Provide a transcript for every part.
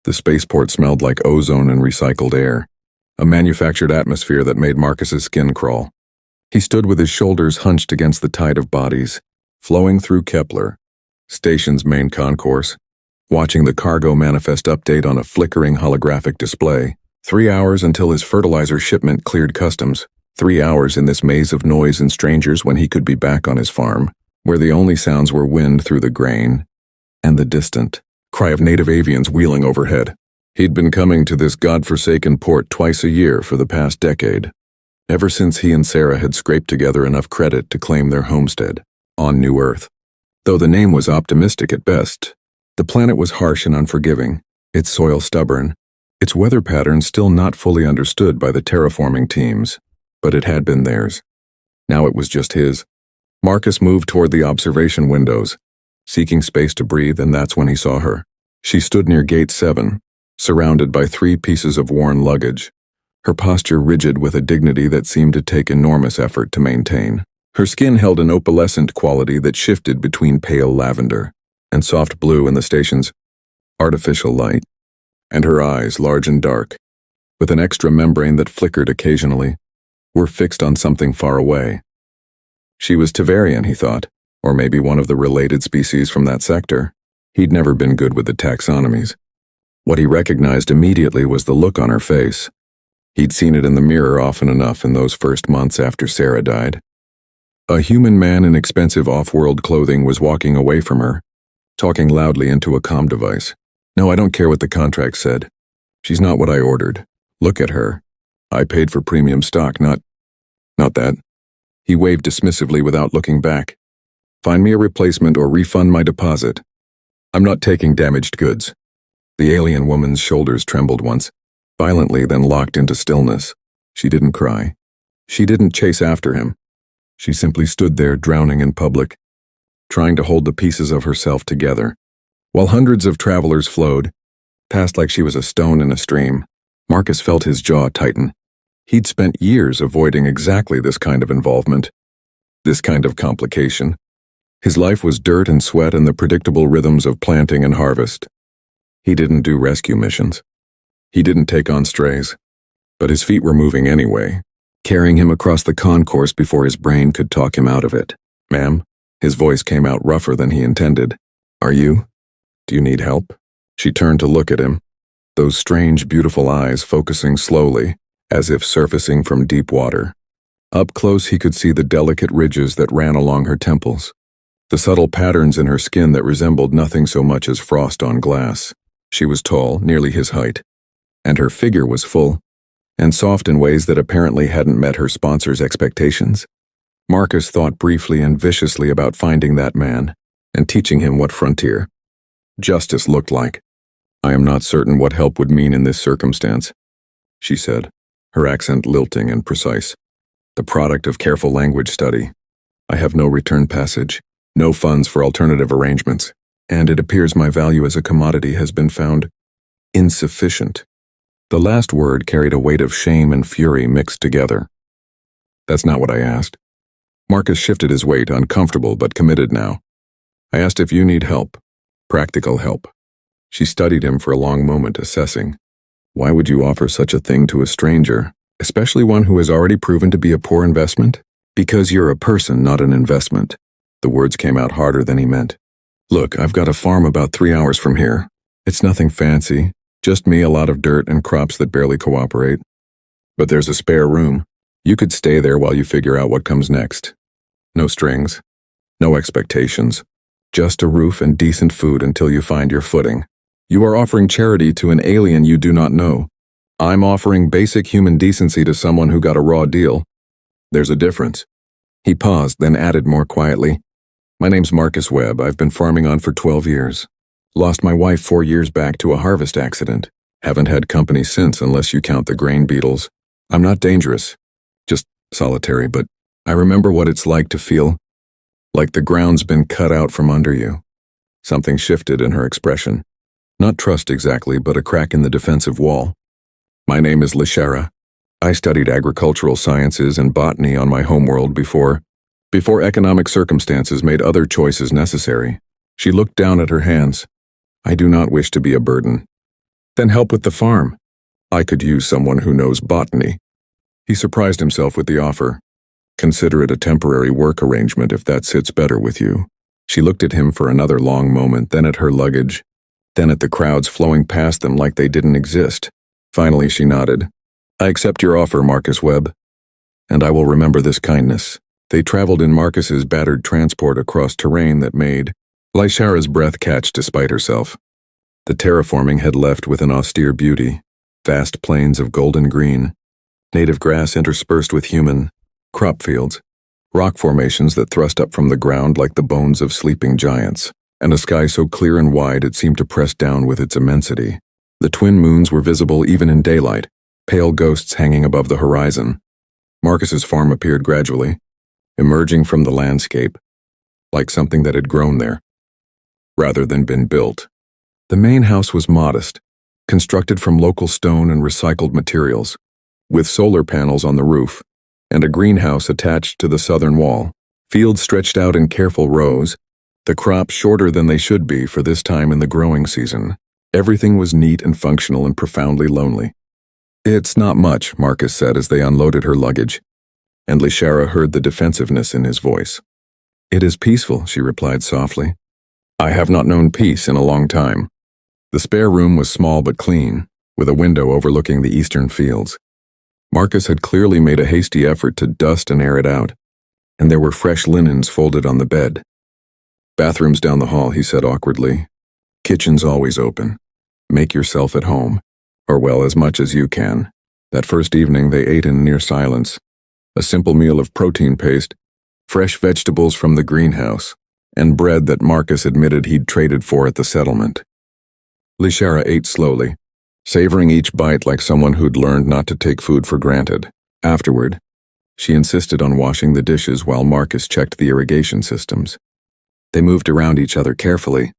The spaceport smelled like ozone and recycled air, a manufactured atmosphere that made Marcus's skin crawl. He stood with his shoulders hunched against the tide of bodies, flowing through Kepler, station's main concourse, watching the cargo manifest update on a flickering holographic display. 3 hours until his fertilizer shipment cleared customs. 3 hours in this maze of noise and strangers when he could be back on his farm, where the only sounds were wind through the grain and the distant cry of native avians wheeling overhead. He'd been coming to this godforsaken port twice a year for the past decade, ever since he and Sarah had scraped together enough credit to claim their homestead on New Earth. Though the name was optimistic at best, the planet was harsh and unforgiving, its soil stubborn, its weather patterns still not fully understood by the terraforming teams, but it had been theirs. Now it was just his. Marcus moved toward the observation windows, seeking space to breathe, and that's when he saw her. She stood near Gate 7, surrounded by 3 pieces of worn luggage, her posture rigid with a dignity that seemed to take enormous effort to maintain. Her skin held an opalescent quality that shifted between pale lavender and soft blue in the station's artificial light, and her eyes, large and dark, with an extra membrane that flickered occasionally, were fixed on something far away. She was Tavarian, he thought, or maybe one of the related species from that sector. He'd never been good with the taxonomies. What he recognized immediately was the look on her face. He'd seen it in the mirror often enough in those first months after Sarah died. A human man in expensive off-world clothing was walking away from her, talking loudly into a comm device. "No, I don't care what the contract said. She's not what I ordered. Look at her. I paid for premium stock, not that." He waved dismissively without looking back. "Find me a replacement or refund my deposit. I'm not taking damaged goods." The alien woman's shoulders trembled once, violently, then locked into stillness. She didn't cry. She didn't chase after him. She simply stood there, drowning in public, trying to hold the pieces of herself together. While hundreds of travelers flowed, past like she was a stone in a stream, Marcus felt his jaw tighten. He'd spent years avoiding exactly this kind of involvement, this kind of complication. His life was dirt and sweat and the predictable rhythms of planting and harvest. He didn't do rescue missions. He didn't take on strays. But his feet were moving anyway, carrying him across the concourse before his brain could talk him out of it. "Ma'am?" His voice came out rougher than he intended. "Are you? Do you need help?" She turned to look at him, those strange, beautiful eyes focusing slowly, as if surfacing from deep water. Up close he could see the delicate ridges that ran along her temples, the subtle patterns in her skin that resembled nothing so much as frost on glass. She was tall, nearly his height, and her figure was full, and soft in ways that apparently hadn't met her sponsor's expectations. Marcus thought briefly and viciously about finding that man and teaching him what frontier justice looked like. "I am not certain what help would mean in this circumstance," she said, her accent lilting and precise. "The product of careful language study. I have no return passage, no funds for alternative arrangements, and it appears my value as a commodity has been found insufficient." The last word carried a weight of shame and fury mixed together. "That's not what I asked." Marcus shifted his weight, uncomfortable but committed now. "I asked if you need help, practical help." She studied him for a long moment, assessing. "Why would you offer such a thing to a stranger, especially one who has already proven to be a poor investment?" "Because you're a person, not an investment." The words came out harder than he meant. "Look, I've got a farm about 3 hours from here. It's nothing fancy, just me, a lot of dirt, and crops that barely cooperate. But there's a spare room. You could stay there while you figure out what comes next. No strings, no expectations, just a roof and decent food until you find your footing. You are offering charity to an alien you do not know. I'm offering basic human decency to someone who got a raw deal. There's a difference." He paused, then added more quietly, "My name's Marcus Webb. I've been farming on for 12 years. Lost my wife 4 years back to a harvest accident. Haven't had company since unless you count the grain beetles. I'm not dangerous, just solitary, but I remember what it's like to feel like the ground's been cut out from under you." Something shifted in her expression. Not trust exactly, but a crack in the defensive wall. "My name is Lashara. I studied agricultural sciences and botany on my homeworld before economic circumstances made other choices necessary." She looked down at her hands. "I do not wish to be a burden. Then help with the farm. I could use someone who knows botany. He surprised himself with the offer. Consider it a temporary work arrangement if that sits better with you. She looked at him for another long moment, then at her luggage, then at the crowds flowing past them like they didn't exist. Finally, she nodded. I accept your offer, Marcus Webb. And I will remember this kindness. They traveled in Marcus's battered transport across terrain that made Lyshara's breath catch despite herself. The terraforming had left with an austere beauty, vast plains of golden green, native grass interspersed with human crop fields, rock formations that thrust up from the ground like the bones of sleeping giants, and a sky so clear and wide it seemed to press down with its immensity. The twin moons were visible even in daylight, pale ghosts hanging above the horizon. Marcus's farm appeared gradually, emerging from the landscape, like something that had grown there, rather than been built. The main house was modest, constructed from local stone and recycled materials, with solar panels on the roof, and a greenhouse attached to the southern wall. Fields stretched out in careful rows, the crops shorter than they should be for this time in the growing season. Everything was neat and functional and profoundly lonely. It's not much, Marcus said as they unloaded her luggage, and Lyshara heard the defensiveness in his voice. It is peaceful, she replied softly. I have not known peace in a long time. The spare room was small but clean, with a window overlooking the eastern fields. Marcus had clearly made a hasty effort to dust and air it out, and there were fresh linens folded on the bed. Bathrooms down the hall, he said awkwardly. Kitchen's always open. Make yourself at home, or well, as much as you can. That first evening they ate in near silence. A simple meal of protein paste, fresh vegetables from the greenhouse, and bread that Marcus admitted he'd traded for at the settlement. Lyshara ate slowly, savoring each bite like someone who'd learned not to take food for granted. Afterward, she insisted on washing the dishes while Marcus checked the irrigation systems. They moved around each other carefully,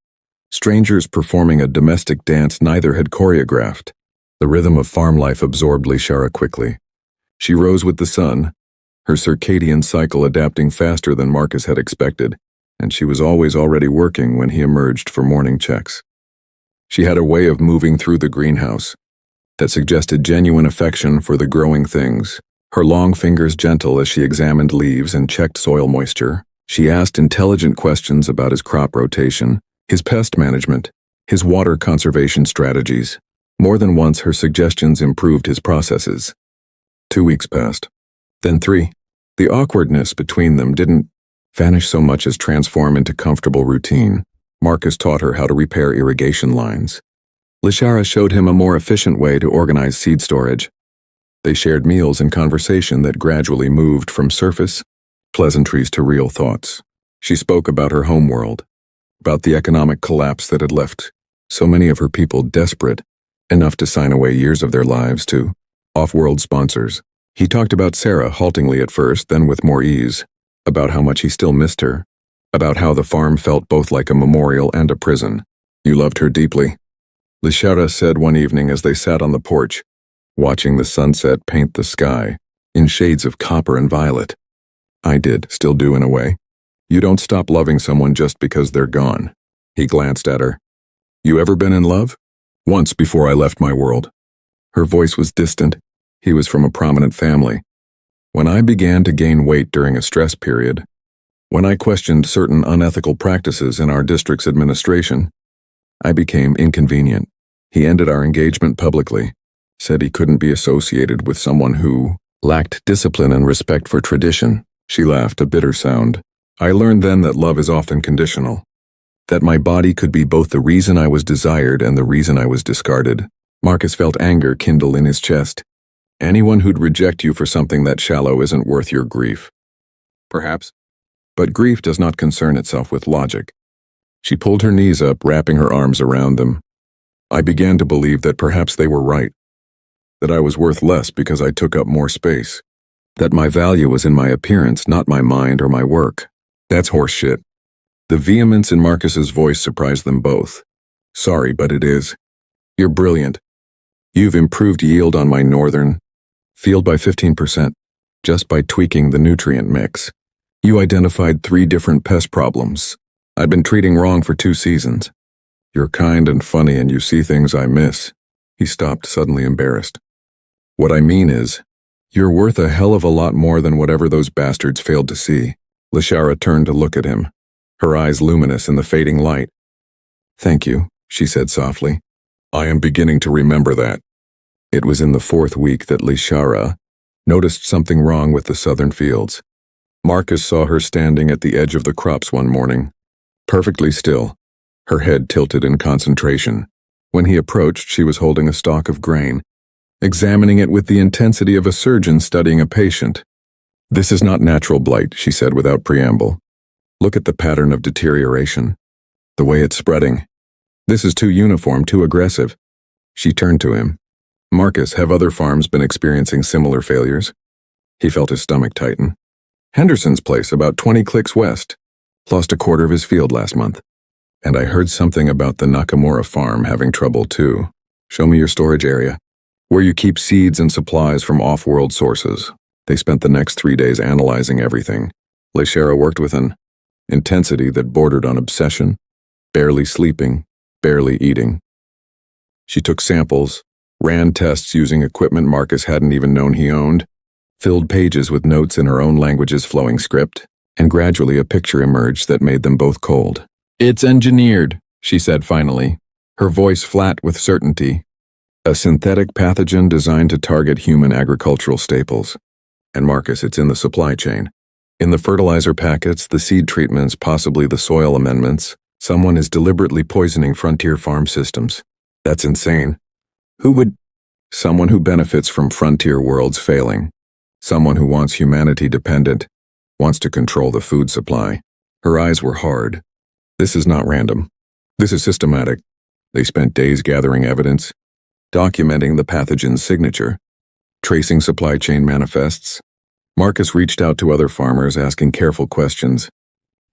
strangers performing a domestic dance neither had choreographed. The rhythm of farm life absorbed Lyshara quickly. She rose with the sun, her circadian cycle adapting faster than Marcus had expected, and she was always already working when he emerged for morning checks. She had a way of moving through the greenhouse that suggested genuine affection for the growing things. Her long fingers gentle as she examined leaves and checked soil moisture. She asked intelligent questions about his crop rotation, his pest management, his water conservation strategies. More than once her suggestions improved his processes. 2 weeks passed. Then 3. The awkwardness between them didn't vanish so much as transform into comfortable routine. Marcus taught her how to repair irrigation lines. Lyshara showed him a more efficient way to organize seed storage. They shared meals and conversation that gradually moved from surface pleasantries to real thoughts. She spoke about her homeworld, about the economic collapse that had left so many of her people desperate enough to sign away years of their lives to off-world sponsors. He talked about Sarah haltingly at first, then with more ease, about how much he still missed her, about how the farm felt both like a memorial and a prison. You loved her deeply, Lyshara said one evening as they sat on the porch, watching the sunset paint the sky in shades of copper and violet. I did, still do in a way. You don't stop loving someone just because they're gone. He glanced at her. You ever been in love? Once before I left my world. Her voice was distant. He was from a prominent family. When I began to gain weight during a stress period, when I questioned certain unethical practices in our district's administration, I became inconvenient. He ended our engagement publicly, said he couldn't be associated with someone who lacked discipline and respect for tradition. She laughed, a bitter sound. I learned then that love is often conditional, that my body could be both the reason I was desired and the reason I was discarded. Marcus felt anger kindle in his chest. Anyone who'd reject you for something that shallow isn't worth your grief. Perhaps. But grief does not concern itself with logic. She pulled her knees up, wrapping her arms around them. I began to believe that perhaps they were right, that I was worth less because I took up more space, that my value was in my appearance, not my mind or my work. That's horseshit. The vehemence in Marcus's voice surprised them both. Sorry, but it is. You're brilliant. You've improved yield on my northern field by 15%, just by tweaking the nutrient mix. You identified 3 different pest problems I'd been treating wrong for 2 seasons. You're kind and funny and you see things I miss. He stopped, suddenly embarrassed. What I mean is, you're worth a hell of a lot more than whatever those bastards failed to see. Lashara turned to look at him, her eyes luminous in the fading light. Thank you, she said softly. I am beginning to remember that. It was in the 4th week that Lashara noticed something wrong with the southern fields. Marcus saw her standing at the edge of the crops one morning, perfectly still, her head tilted in concentration. When he approached, she was holding a stalk of grain, examining it with the intensity of a surgeon studying a patient. This is not natural blight, she said without preamble. Look at the pattern of deterioration, the way it's spreading. This is too uniform, too aggressive. She turned to him. Marcus, have other farms been experiencing similar failures? He felt his stomach tighten. Henderson's place, about 20 clicks west, lost a quarter of his field last month. And I heard something about the Nakamura farm having trouble too. Show me your storage area, where you keep seeds and supplies from off-world sources. They spent the next 3 days analyzing everything. Lashara worked with an intensity that bordered on obsession, barely sleeping, barely eating. She took samples, ran tests using equipment Marcus hadn't even known he owned, filled pages with notes in her own language's flowing script, and gradually a picture emerged that made them both cold. It's engineered, she said finally, her voice flat with certainty. A synthetic pathogen designed to target human agricultural staples. And Marcus, it's in the supply chain. In the fertilizer packets, the seed treatments, possibly the soil amendments, someone is deliberately poisoning frontier farm systems. That's insane. Who would? Someone who benefits from frontier worlds failing. Someone who wants humanity dependent, wants to control the food supply. Her eyes were hard. This is not random. This is systematic. They spent days gathering evidence, documenting the pathogen's signature, tracing supply chain manifests. Marcus reached out to other farmers, asking careful questions.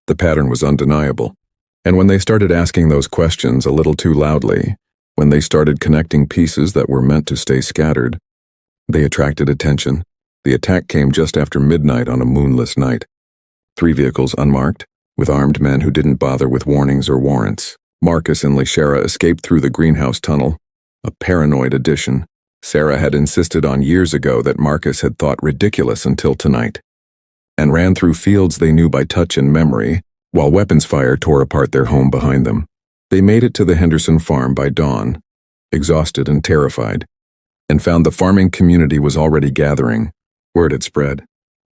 The pattern was undeniable. And when they started asking those questions a little too loudly, when they started connecting pieces that were meant to stay scattered, they attracted attention. The attack came just after midnight on a moonless night. 3 vehicles unmarked, with armed men who didn't bother with warnings or warrants. Marcus and Lashara escaped through the greenhouse tunnel, a paranoid addition Sarah had insisted on years ago that Marcus had thought ridiculous until tonight, and ran through fields they knew by touch and memory, while weapons fire tore apart their home behind them. They made it to the Henderson farm by dawn, exhausted and terrified, and found the farming community was already gathering. Word had spread.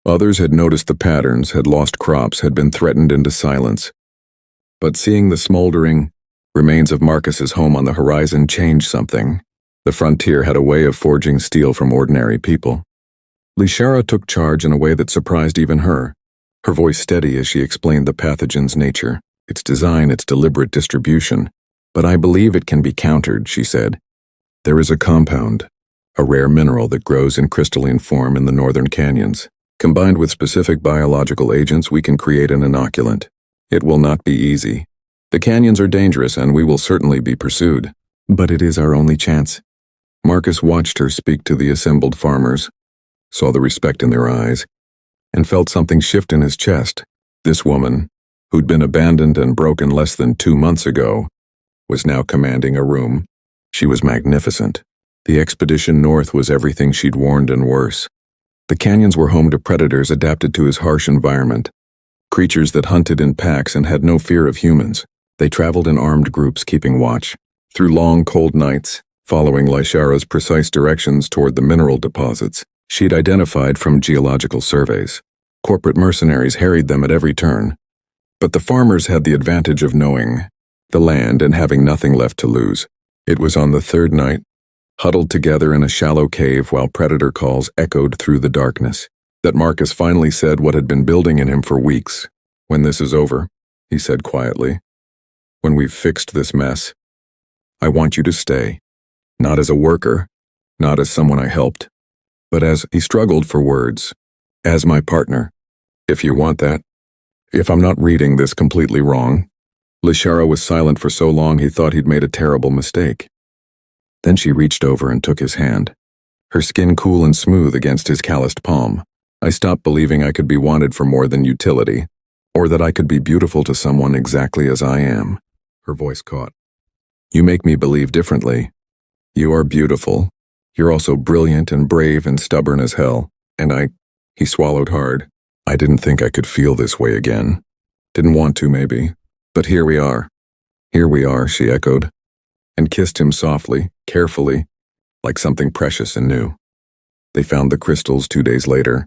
Others had noticed the patterns, had lost crops, had been threatened into silence. But seeing the smoldering remains of Marcus's home on the horizon changed something. The frontier had a way of forging steel from ordinary people. Lashara took charge in a way that surprised even her, her voice steady as she explained the pathogen's nature, its design, its deliberate distribution. But I believe it can be countered, she said. There is a compound, a rare mineral that grows in crystalline form in the northern canyons. Combined with specific biological agents, we can create an inoculant. It will not be easy. The canyons are dangerous and we will certainly be pursued. But it is our only chance. Marcus watched her speak to the assembled farmers, saw the respect in their eyes, and felt something shift in his chest. This woman, who'd been abandoned and broken less than 2 months ago, was now commanding a room. She was magnificent. The expedition north was everything she'd warned and worse. The canyons were home to predators adapted to his harsh environment, creatures that hunted in packs and had no fear of humans. They traveled in armed groups keeping watch, through long cold nights, following Lashara's precise directions toward the mineral deposits she'd identified from geological surveys. Corporate mercenaries harried them at every turn, but the farmers had the advantage of knowing the land and having nothing left to lose. It was on the 3rd night, huddled together in a shallow cave while predator calls echoed through the darkness, that Marcus finally said what had been building in him for weeks. When this is over, he said quietly, when we've fixed this mess, I want you to stay. Not as a worker, not as someone I helped, but as, he struggled for words, as my partner. If you want that. If I'm not reading this completely wrong. Lashara was silent for so long he thought he'd made a terrible mistake. Then she reached over and took his hand, her skin cool and smooth against his calloused palm. I stopped believing I could be wanted for more than utility, or that I could be beautiful to someone exactly as I am. Her voice caught. You make me believe differently. You are beautiful. You're also brilliant and brave and stubborn as hell. And he swallowed hard. I didn't think I could feel this way again. Didn't want to, maybe. But here we are. Here we are, she echoed, and kissed him softly, carefully, like something precious and new. They found the crystals 2 days later,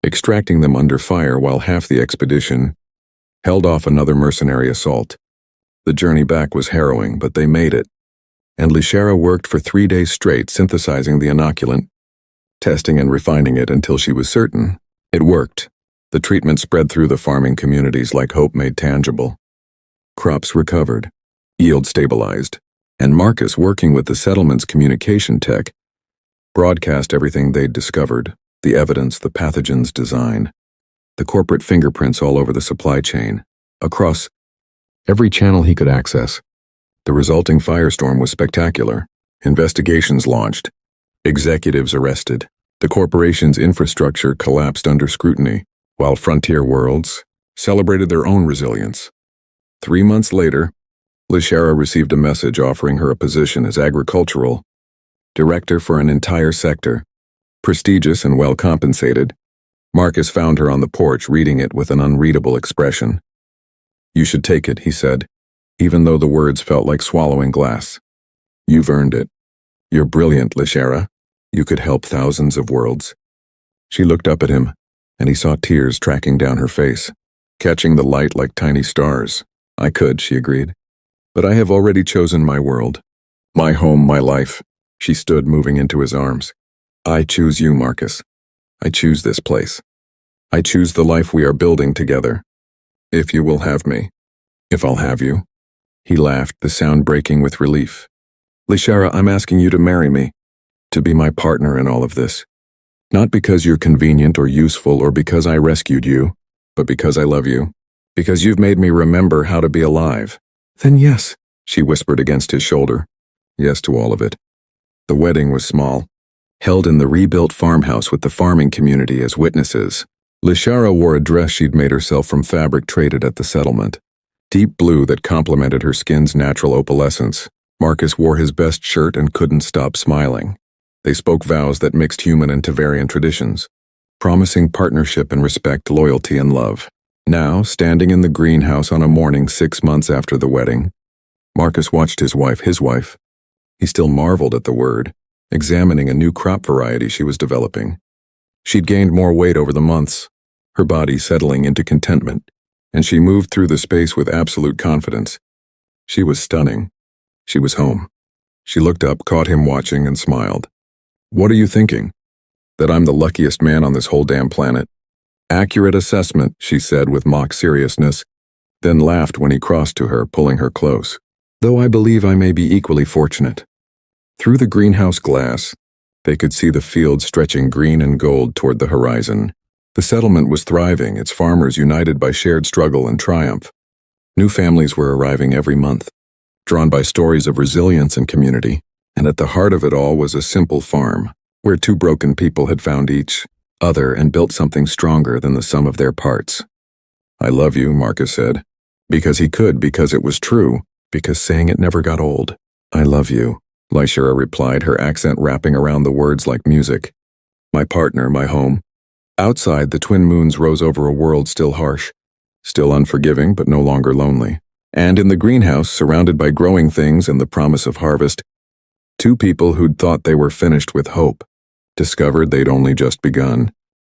extracting them under fire while half the expedition held off another mercenary assault. The journey back was harrowing, but they made it, and Lishara worked for 3 days straight synthesizing the inoculant, testing and refining it until she was certain it worked. The treatment spread through the farming communities like hope made tangible. Crops recovered, yield stabilized, and Marcus, working with the settlement's communication tech, broadcast everything they'd discovered, the evidence, the pathogen's design, the corporate fingerprints all over the supply chain, across every channel he could access. The resulting firestorm was spectacular. Investigations launched, executives arrested. The corporation's infrastructure collapsed under scrutiny, while frontier worlds celebrated their own resilience. 3 months later, Lishara received a message offering her a position as agricultural director for an entire sector. Prestigious and well compensated, Marcus found her on the porch reading it with an unreadable expression. You should take it, he said, even though the words felt like swallowing glass. You've earned it. You're brilliant, Lishara. You could help thousands of worlds. She looked up at him, and he saw tears tracking down her face, catching the light like tiny stars. I could, she agreed. But I have already chosen my world. My home, my life. She stood, moving into his arms. I choose you, Marcus. I choose this place. I choose the life we are building together. If you will have me. If I'll have you. He laughed, the sound breaking with relief. Lishara, I'm asking you to marry me. To be my partner in all of this. Not because you're convenient or useful or because I rescued you, but because I love you. Because you've made me remember how to be alive. Then yes, she whispered against his shoulder. Yes to all of it. The wedding was small, held in the rebuilt farmhouse with the farming community as witnesses. Lishara wore a dress she'd made herself from fabric traded at the settlement. Deep blue that complemented her skin's natural opalescence. Marcus wore his best shirt and couldn't stop smiling. They spoke vows that mixed human and Tavarian traditions, promising partnership and respect, loyalty and love. Now, standing in the greenhouse on a morning 6 months after the wedding, Marcus watched his wife. He still marveled at the word, examining a new crop variety she was developing. She'd gained more weight over the months, her body settling into contentment, and she moved through the space with absolute confidence. She was stunning. She was home. She looked up, caught him watching, and smiled. What are you thinking? That I'm the luckiest man on this whole damn planet. Accurate assessment, she said with mock seriousness, then laughed when he crossed to her, pulling her close. Though I believe I may be equally fortunate. Through the greenhouse glass, they could see the fields stretching green and gold toward the horizon. The settlement was thriving, its farmers united by shared struggle and triumph. New families were arriving every month, drawn by stories of resilience and community. And at the heart of it all was a simple farm, where 2 broken people had found each other and built something stronger than the sum of their parts. I love you, Marcus said. Because he could, because it was true, because saying it never got old. I love you, Lishara replied, her accent wrapping around the words like music. My partner, my home. Outside, the twin moons rose over a world still harsh, still unforgiving but no longer lonely. And in the greenhouse, surrounded by growing things and the promise of harvest, 2 people who'd thought they were finished with hope discovered they'd only just begun.